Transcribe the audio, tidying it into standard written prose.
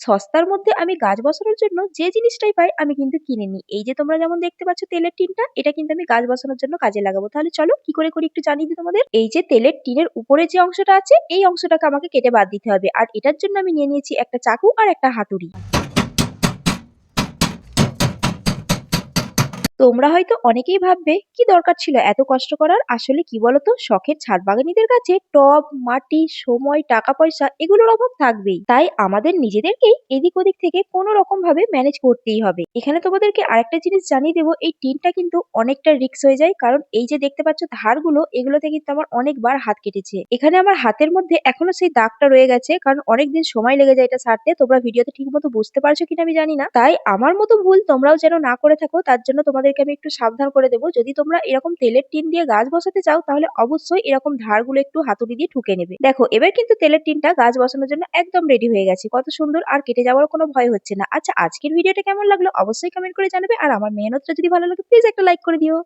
সস্তার মধ্যে আমি গাছ বসানোর জন্য যে জিনিসটাই পাই আমি কিন্তু কিনে নিই। এই যে তোমরা যেমন দেখতে পাচ্ছ তেলের টিনটা, এটা কিন্তু আমি গাছ বসানোর জন্য কাজে লাগাবো। তাহলে চলো কি করে করি একটু জানিয়ে দিই তোমাদের। এই যে তেলের টিনের উপরে যে অংশটা আছে, এই অংশটাকে আমাকে কেটে বাদ দিতে হবে। আর এটার জন্য আমি নিয়ে নিয়েছি একটা চাকু আর একটা হাতুড়ি। তোমরা হয়তো অনেকেই ভাববে কি দরকার ছিল এত কষ্ট করার। আসলে কি বলতো, শখের ছাদ বাগানীদের কাছে টব, মাটি, সময়, টাকা পয়সা এগুলোর অভাব থাকবেই। তাই আমাদের নিজেদেরকেই এদিক ওদিক থেকে কোনো রকম ভাবে ম্যানেজ করতেই হবে। এখানে তোমাদেরকে আরেকটা জিনিস জানিয়ে দেবো, এই টিনটা কিন্তু অনেকটা রিস্ক হয়ে যায়। কারণ এই যে দেখতে পাচ্ছ ধারগুলো, এগুলোতে কিন্তু আমার অনেকবার হাত কেটেছে। এখানে আমার হাতের মধ্যে এখনো সেই দাগটা রয়ে গেছে, কারণ অনেকদিন সময় লেগে যায় এটা সারতে। তোমরা ভিডিওতে ঠিক মতো বুঝতে পারছো কিনা আমি জানি না। তাই আমার মতো ভুল তোমরাও যেন না করে থাকো, তার জন্য তোমাদেরকে আমি একটু সাবধান করে দেবো। যদি তোমরা এরকম তেলের টিন দিয়ে গাছ বসাতে চাও, তাহলে অবশ্যই এরকম ধারগুলো একটু হাতুড়ি দিয়ে ঠুকে নেবে। দেখো এবার কিন্তু তেলের টিনটা গাছ বসানোর জন্য একদম রেডি হয়ে গেছে। কত সুন্দর, আর কেটে যাওয়ার কোনো ভয় হচ্ছে না। আচ্ছা, আজকের ভিডিওটা কেমন লাগলো অবশ্যই কমেন্ট করে জানাবে। আর আমার মেহনতটা যদি ভালো লাগে প্লিজ একটা লাইক করে দিও।